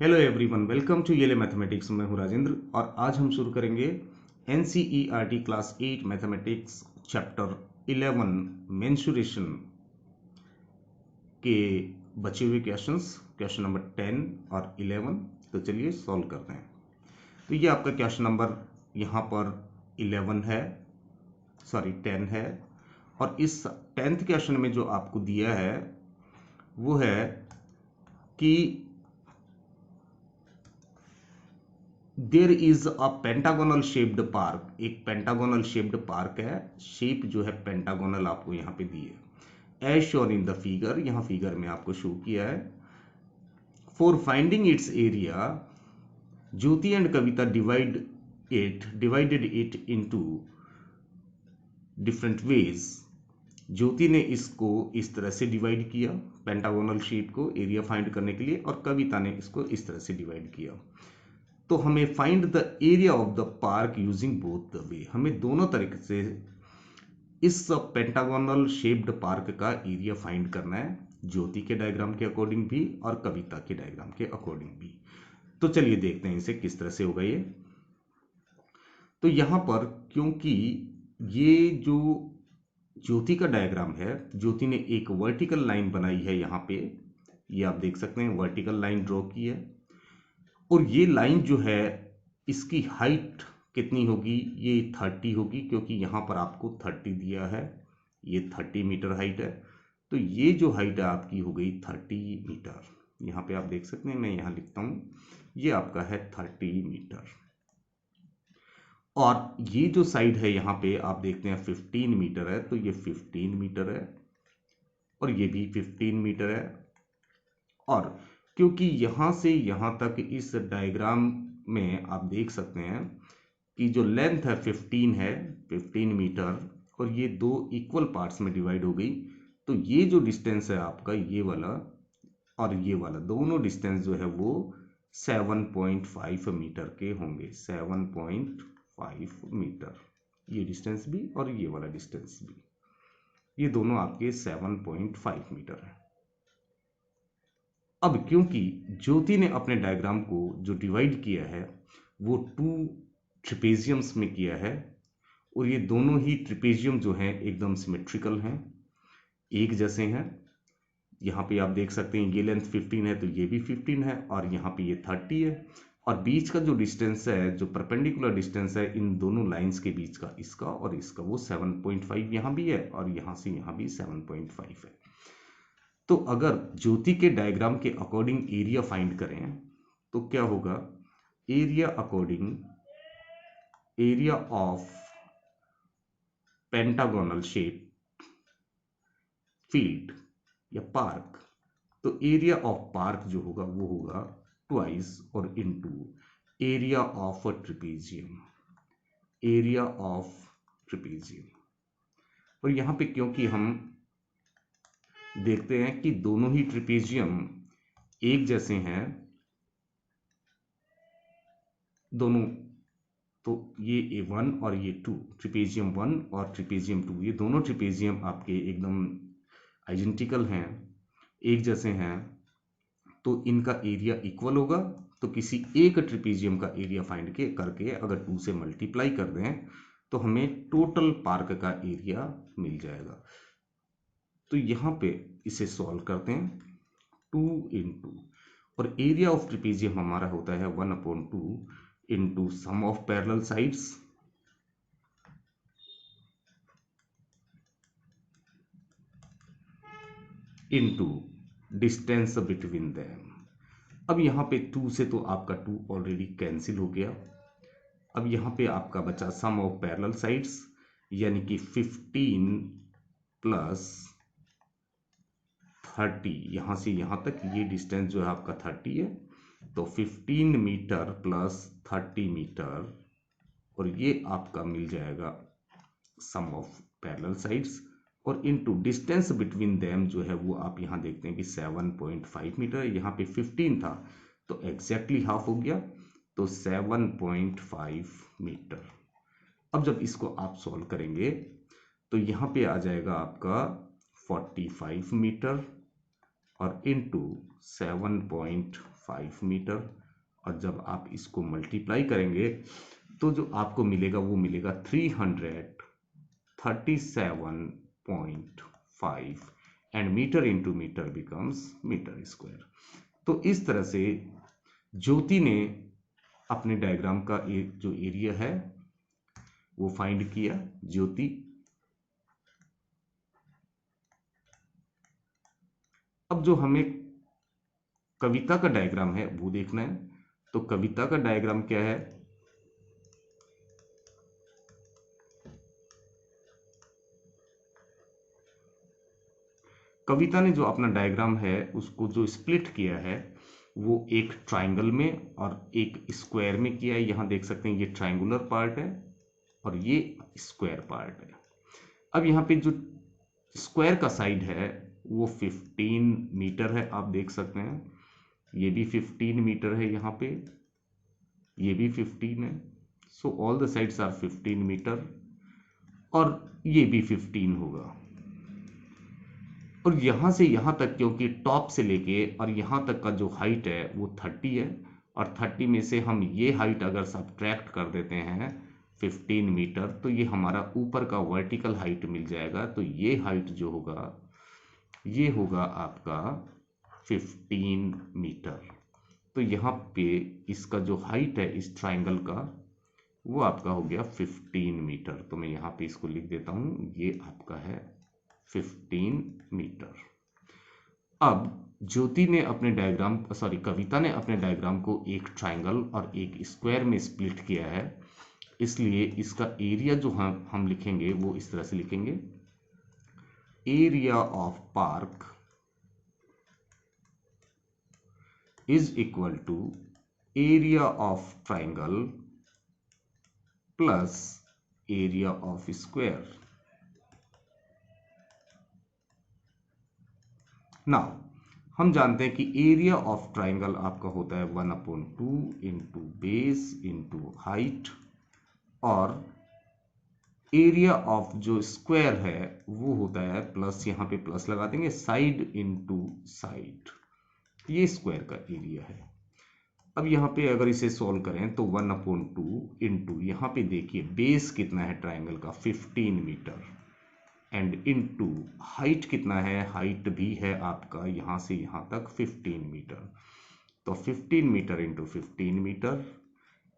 Hello everyone, welcome to येले mathematics. मैं हूं राजेंद्र और आज हम शुरू करेंगे NCERT class 8 mathematics chapter 11 mensuration के बचे हुए क्वेश्चंस, क्वेश्चन नंबर 10 और 11। तो चलिए सॉल्व करते हैं। तो ये आपका क्वेश्चन नंबर यहाँ पर 11 है, सॉरी 10 है। और इस 10th क्वेश्चन में जो आपको दिया है वो है कि there is a pentagonal shaped park. एक पेंटागोनल शेप्ड पार्क है, शेप जो है पेंटागोनल आपको यहाँ पे दी है, as shown in the figure. यहाँ फिगर में आपको शो किया है। For finding its area, Jyoti and Kavita divided it into different ways. Jyoti ने इसको इस तरह से डिवाइड किया, पेंटागोनल शेप को एरिया फाइंड करने के लिए, और कविता ने इसको इस तरह से डिवाइड किया। तो हमें find the area of the park using both the way, हमें दोनों तरीके से इस पेंटागोनल शेप्ड पार्क का एरिया फाइंड करना है, ज्योति के डायग्राम के अकॉर्डिंग भी और कविता के डायग्राम के अकॉर्डिंग भी। तो चलिए देखते हैं इसे किस तरह से होगा ये। तो यहां पर क्योंकि ये जो ज्योति का डायग्राम है, ज्योति ने एक वर्टिकल लाइन बनाई है यहाँ पे, ये आप देख सकते हैं, वर्टिकल लाइन ड्रॉ की है। और ये लाइन जो है इसकी हाइट कितनी होगी, ये 30 होगी, क्योंकि यहाँ पर आपको 30 दिया है, ये 30 मीटर हाइट है। तो ये जो हाइट है आपकी हो गई 30 मीटर। यहाँ पे आप देख सकते हैं, मैं यहाँ लिखता हूँ, ये आपका है 30 मीटर। और ये जो साइड है यहाँ पे आप देखते हैं 15 मीटर है, तो ये 15 मीटर है और ये भी 15 मीटर है। और क्योंकि यहां से यहां तक इस डायग्राम में आप देख सकते हैं कि जो लेंथ है 15 है, 15 मीटर, और ये दो इक्वल पार्ट्स में डिवाइड हो गई। तो ये जो डिस्टेंस है आपका, ये वाला और ये वाला, दोनों डिस्टेंस जो है वो 7.5 मीटर के होंगे। 7.5 मीटर ये डिस्टेंस भी और ये वाला डिस्टेंस भी, ये दोनों आपके 7.5 मीटर है। अब क्योंकि ज्योति ने अपने डायग्राम को जो डिवाइड किया है वो 2 ट्रिपेजियम्स में किया है, और ये दोनों ही ट्रिपेजियम जो हैं एकदम सिमेट्रिकल हैं, एक जैसे हैं। यहाँ पे आप देख सकते हैं ये लेंथ 15 है तो ये भी 15 है, और यहाँ पे ये 30 है। और बीच का जो डिस्टेंस है, जो परपेंडिकुलर डिस्टेंस है इन दोनों लाइंस के बीच का, इसका और इसका, वो 7.5 यहाँ भी है और यहाँ से यहाँ भी 7.5 है। तो अगर ज्योति के डायग्राम के अकॉर्डिंग एरिया फाइंड करें तो क्या होगा, area according area of pentagonal shape field या पार्क, तो एरिया ऑफ पार्क जो होगा वो होगा ट्वाइस और into area of trapezium, area of trapezium. और यहां पे क्योंकि हम देखते हैं कि दोनों ही ट्रिपेजियम एक जैसे हैं, दोनों, तो ये A1 और ये 2, ट्रिपेजियम 1 और ट्रिपेजियम 2, ये दोनों ट्रिपेजियम आपके एकदम आइडेंटिकल हैं, एक जैसे हैं। तो इनका एरिया इक्वल होगा। तो किसी एक ट्रिपेजियम का एरिया फाइंड के करके अगर 2 से मल्टीप्लाई कर दें तो हमें टोटल पार्क का एरिया मिल जाएगा। तो यहाँ पे इसे सॉल्व करते हैं, 2 इंटू, और एरिया ऑफ ट्रिपेजियम हमारा होता है 1/2 into sum of parallel sides into distance between them. अब यहाँ पे 2 से तो आपका 2 ऑलरेडी कैंसिल हो गया। अब यहाँ पे आपका बचा सम ऑफ पैरेलल साइड्स, यानी कि 15 प्लस 30, यहाँ से यहाँ तक ये डिस्टेंस जो है आपका 30 है। तो 15 मीटर प्लस 30 मीटर, और ये आपका मिल जाएगा सम ऑफ पैरेलल साइड्स, और इनटू डिस्टेंस बिटवीन देम जो है वो आप यहाँ देखते हैं कि 7.5 मीटर। यहाँ पे 15 था तो एग्जैक्टली हाफ हो गया, तो 7.5 मीटर। अब जब इसको आप सॉल्व करेंगे तो यहाँ पे आ जाएगा आपका 45 मीटर और इनटू 7.5 5 मीटर, और जब आप इसको मल्टीप्लाई करेंगे तो जो आपको मिलेगा वो मिलेगा 337.5, and metre into metre becomes metre square. तो इस तरह से ज्योति ने अपने डायग्राम का जो एरिया है वो फाइंड किया। ज्योति, अब जो हमें कविता का डायग्राम है वो देखना है। तो कविता का डायग्राम क्या है? कविता ने जो अपना डायग्राम है उसको जो स्प्लिट किया है वो एक ट्राइंगल में और एक स्क्वायर में किया है। यहां देख सकते हैं ये ट्राइंगुलर पार्ट है और ये स्क्वायर पार्ट है। अब यहाँ पे जो स्क्वायर का साइड है वो 15 मीटर है, आप देख सकते हैं। ये भी 15 मीटर है, यहाँ पे ये भी 15 है। So all the sides are 15 metre, और ये भी 15 होगा। और यहां से यहां तक, क्योंकि टॉप से लेके और यहां तक का जो हाइट है वो 30 है, और 30 में से हम ये हाइट अगर सब्ट्रैक्ट कर देते हैं 15 मीटर, तो ये हमारा ऊपर का वर्टिकल हाइट मिल जाएगा। तो ये हाइट जो होगा ये होगा आपका 15 मीटर। तो यहाँ पे इसका जो हाइट है इस ट्राइंगल का वो आपका हो गया 15 मीटर। तो मैं यहाँ पे इसको लिख देता हूँ, ये आपका है 15 मीटर। अब ज्योति ने अपने डायग्राम, कविता ने अपने डायग्राम को एक ट्राइंगल और एक स्क्वायर में स्प्लिट किया है, इसलिए इसका एरिया जो हम लिखेंगे वो इस तरह से लिखेंगे, area of park is equal to area of triangle plus area of square. Now हम जानते हैं कि एरिया ऑफ ट्राइंगल आपका होता है 1/2 इंटू बेस इंटू हाइट, और एरिया ऑफ जो स्क्वायर है वो होता है प्लस, यहाँ पे प्लस लगा देंगे, साइड इंटू साइड, ये स्क्वायर का एरिया है। अब यहाँ पे अगर इसे सॉल्व करें तो 1/2 इंटू, यहाँ पे देखिए बेस कितना है ट्राइंगल का 15 मीटर, एंड इनटू हाइट कितना है, हाइट भी है आपका यहाँ से यहाँ तक 15 मीटर। तो 15 metre into 15 metre,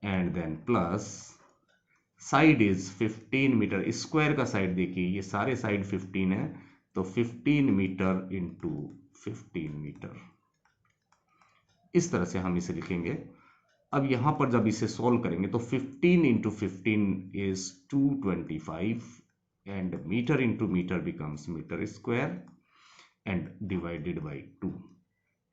and then plus side is 15 metre, square का साइड देखिए ये सारे साइड 15 है, तो 15 मीटर इंटू 15 मीटर, इस तरह से हम इसे लिखेंगे। अब यहां पर जब इसे सॉल्व करेंगे तो 15 into 15 is 225, and meter into meter becomes meter square and divided by 2,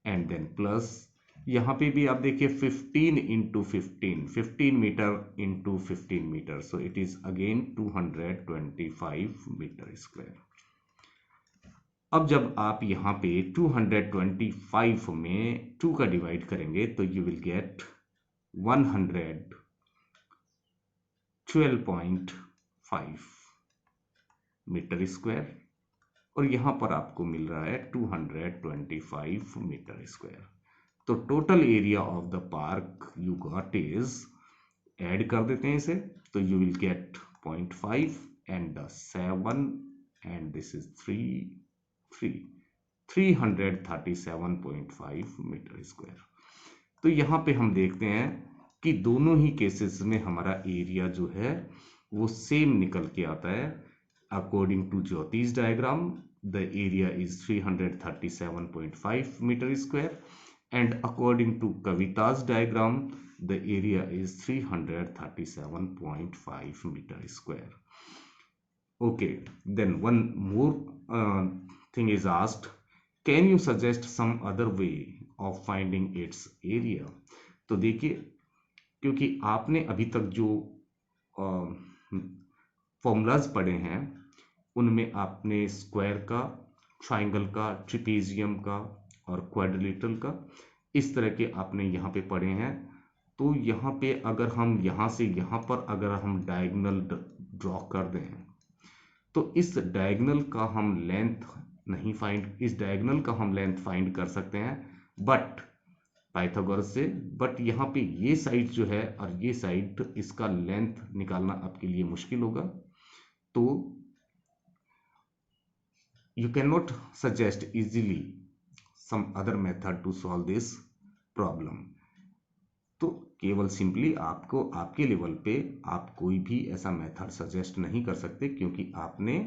and then plus यहाँ पे भी आप देखिए 15 into 15 metre into 15 metre, so it is again 225 metre square. अब जब आप यहाँ पे 225 में 2 का डिवाइड करेंगे तो you will get 112.5 metre square, और यहां पर आपको मिल रहा है 225 मीटर स्क्वायर। तो total area of the park you got is, add कर देते हैं इसे, तो you will get 0.5 and 7 and this is 337.5 metre square. तो यहां पे हम देखते हैं कि दोनों ही केसेस में हमारा एरिया जो है वो सेम निकल के आता है। According to Jyoti's diagram, the area is 337.5 meter square, and according to Kavita's diagram, the area is 337.5 meter square. Okay, then one more thing is asked, can you suggest some other way of finding its area? तो देखिए, क्योंकि आपने अभी तक जो formulas पढ़े हैं उनमें आपने स्क्वायर का, ट्राइंगल का, ट्रिपेजियम का और क्वाड्रिलेटरल का इस तरह के आपने यहाँ पे पढ़े हैं। तो यहाँ पे अगर हम यहाँ से यहाँ पर अगर हम डायगोनल ड्रॉ कर दें तो इस डायगोनल का हम लेंथ नहीं फाइंड, इस डायगोनल का हम लेंथ फाइंड कर सकते हैं, बट पाइथागोरस से, बट यहाँ पे ये साइड जो है और ये साइड, इसका लेंथ निकालना आपके लिए मुश्किल होगा। तो you cannot suggest easily some other method to solve this problem। तो केवल सिंपली आपको आपके लेवल पे आप कोई भी ऐसा मेथड सजेस्ट नहीं कर सकते, क्योंकि आपने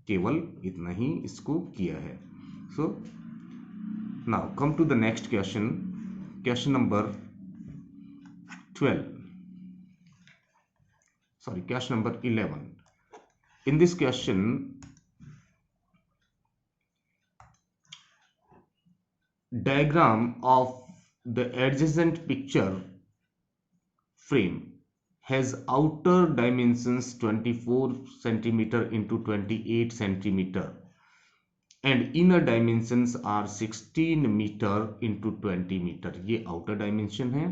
केवल इतना ही इसको किया है। So now come to the next question, question number 12, sorry, question number 11। In this question, diagram of the adjacent picture frame has outer dimensions 24 centimeter into 28 centimeter and inner dimensions are 16 meter into 20 meter। ये outer dimension है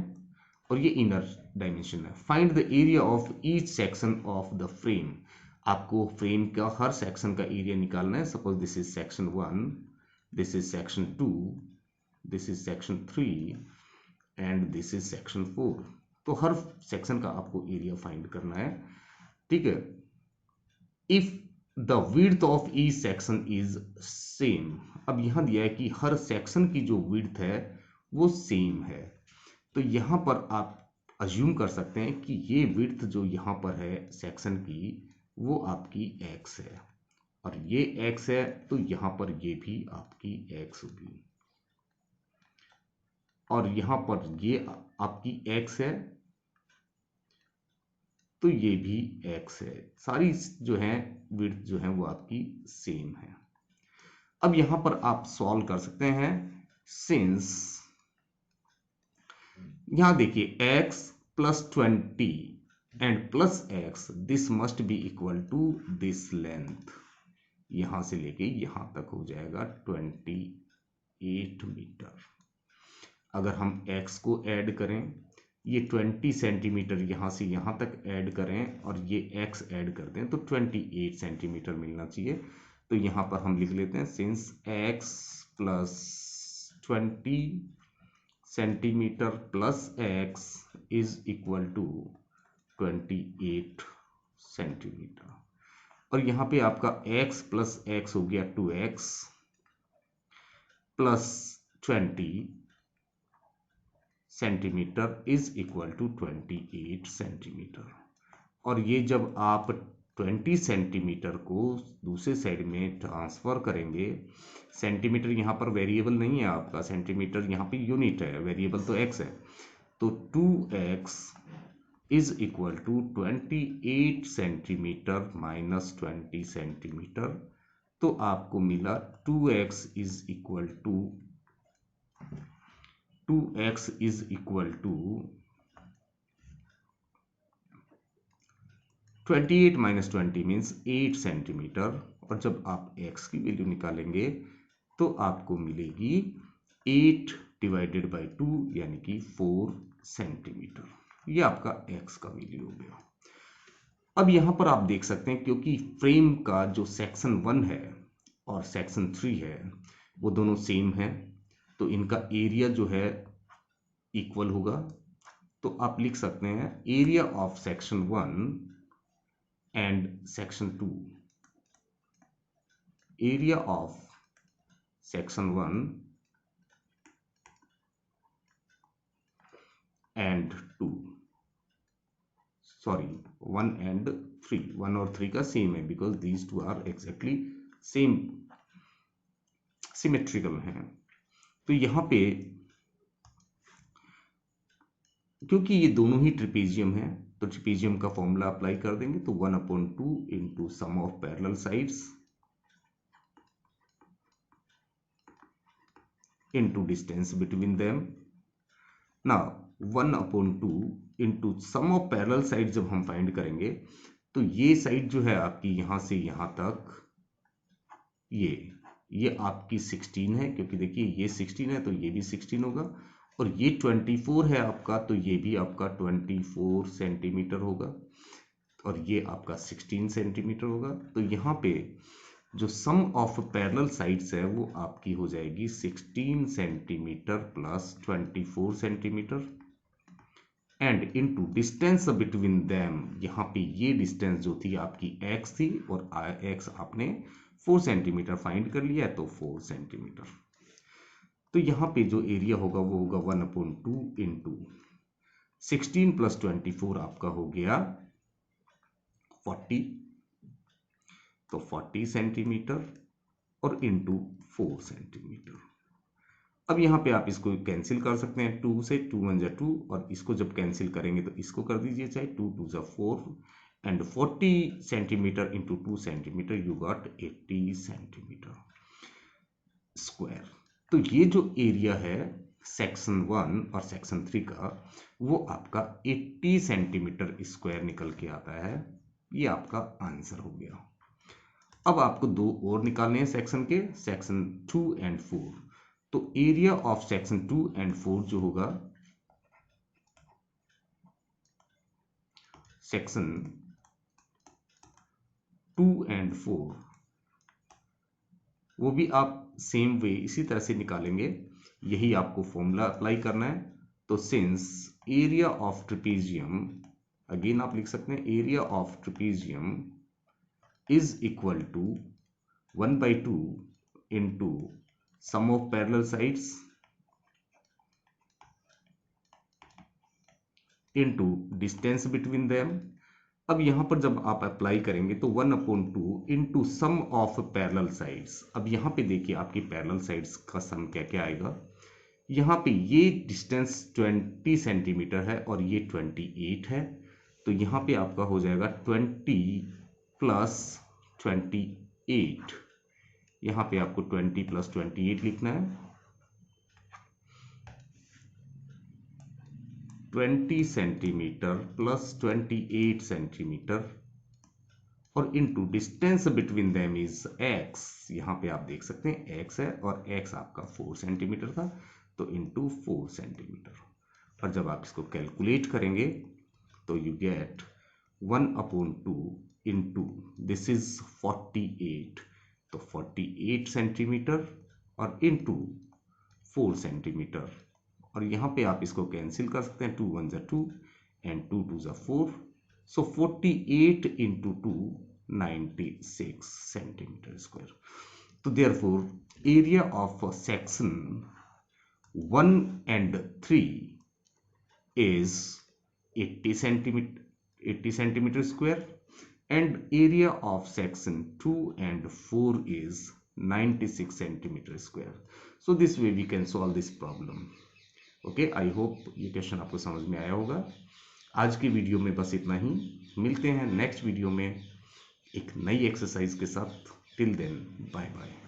और ये inner dimension है। Find the area of each section of the frame। आपको frame का हर section का area निकालना है। Suppose this is section 1, this is section 2, this is section 3 and this is section 4। तो हर सेक्शन का आपको एरिया फाइंड करना है, ठीक है। If the width of each section is same, अब यहां दिया है कि हर सेक्शन की जो विड्थ है वो सेम है, तो यहां पर आप अज्यूम कर सकते हैं कि ये विड्थ जो यहां पर है सेक्शन की वो आपकी x है और ये x है, तो यहां पर ये भी आपकी x होगी और यहां पर ये आपकी x है, तो ये भी x है। सारी जो है विड्थ जो है वो आपकी सेम है। अब यहां पर आप सॉल्व कर सकते हैं, सिंस यहां देखिए x plus 20 and plus x, this must be equal to this length, यहां से लेके यहां तक हो जाएगा 28 मीटर। अगर हम x को ऐड करें, ये 20 सेंटीमीटर यहां से यहां तक ऐड करें और ये x ऐड कर दें तो 28 सेंटीमीटर मिलना चाहिए। तो यहां पर हम लिख लेते हैं since x plus 20 centimetre plus x is equal to 28 centimetre, और यहां पे आपका x प्लस x हो गया 2x plus 20 centimetre is equal to 28 centimetre. और ये जब आप 20 सेंटीमीटर को दूसरे साइड में ट्रांसफर करेंगे, सेंटीमीटर यहाँ पर वेरिएबल नहीं है आपका, सेंटीमीटर यहाँ पे यूनिट है, वेरिएबल तो x है, तो 2x is equal to 28 centimetre minus 20 centimetre, तो आपको मिला 2x is equal to 28 minus 20 means 8 centimetre, और जब आप x की वैल्यू निकालेंगे तो आपको मिलेगी 8 डिवाइडेड बाई 2 यानी कि 4 सेंटीमीटर। ये आपका x का वैल्यू हो गया। अब यहां पर आप देख सकते हैं क्योंकि फ्रेम का जो सेक्शन 1 है और सेक्शन 3 है वो दोनों सेम है, तो इनका एरिया जो है इक्वल होगा। तो आप लिख सकते हैं area of section 1 and section 2, area of section 1 and 2, sorry 1 and 3, 1 और 3 का सेम है because these two are exactly same, symmetrical हैं। तो यहां पे क्योंकि ये दोनों ही ट्रिपेजियम है तो ट्रिपेजियम का फॉर्मूला अप्लाई कर देंगे, तो 1/2 into sum of parallel sides into distance between them. Now 1/2 into sum of parallel side जब हम फाइंड करेंगे तो ये साइड जो है आपकी यहां से यहां तक, ये आपकी 16 है, क्योंकि देखिए ये 16 है तो ये भी 16 होगा, और ये 24 है आपका तो ये भी आपका 24 सेंटीमीटर होगा, और ये आपका 16 सेंटीमीटर होगा। तो यहाँ पे जो सम ऑफ पैरेलल साइड्स है वो आपकी हो जाएगी 16 centimetre plus 24 centimetre and into distance between them, यहाँ पे ये डिस्टेंस जो थी आपकी x थी और x आपने 4 सेंटीमीटर फाइंड कर लिया है, तो 4 सेंटीमीटर। तो यहाँ पे जो एरिया होगा वो होगा 1/2 इंटू 16 प्लस 24 आपका हो गया 40, तो 40 सेंटीमीटर और इंटू 4 सेंटीमीटर। अब यहाँ पे आप इसको कैंसिल कर सकते हैं, 2 से 2 1 जा 2, और इसको जब कैंसिल करेंगे तो इसको कर दीजिए, चाहे 2 2 जा 4 and 40 centimetre into 2 centimetre, you got 80 centimetre square. तो ये जो एरिया है सेक्शन 1 और सेक्शन 3 का, वो आपका 80 सेंटीमीटर स्क्वायर निकल के आता है। ये आपका आंसर हो गया। अब आपको दो और निकालने हैं सेक्शन के, सेक्शन 2 एंड 4। तो एरिया ऑफ सेक्शन 2 एंड 4 जो होगा, सेक्शन 2 एंड 4, वो भी आप सेम वे इसी तरह से निकालेंगे। यही आपको फॉर्मूला अप्लाई करना है। तो since area of trapezium, again आप लिख सकते हैं area of trapezium is equal to 1/2 into sum of parallel sides into distance between them। अब यहां पर जब आप अप्लाई करेंगे तो 1/2 into sum of parallel sides. अब यहां पे देखिए आपकी पैरेलल साइड्स का सम क्या क्या आएगा। यहां पे ये डिस्टेंस 20 सेंटीमीटर है और ये 28 है, तो यहां पे आपका हो जाएगा 20 प्लस 28। यहां पे आपको 20 प्लस 28 लिखना है, 20 सेंटीमीटर प्लस 28 सेंटीमीटर और into distance between them is x। यहां पे आप देख सकते हैं x है और x आपका 4 सेंटीमीटर था, तो इनटू 4 सेंटीमीटर। और जब आप इसको कैलकुलेट करेंगे तो you get 1/2 into this is 48, तो 48 सेंटीमीटर और इंटू 4 सेंटीमीटर। और यहाँ पे आप इसको कैंसिल कर सकते हैं, 2 1 जा 2 एंड 2 2 जा 4, सो 48 इंटू 2 96 सेंटीमीटर स्क्वायर। तो therefore area of section 1 and 3 is 80 centimetre square and area of section 2 and 4 is 96 centimeter square. So this way we can solve this problem. Okay, I hope ये question आपको समझ में आया होगा। आज की video में बस इतना ही। मिलते हैं नेक्स्ट वीडियो में एक नई एक्सरसाइज के साथ। Till then bye bye.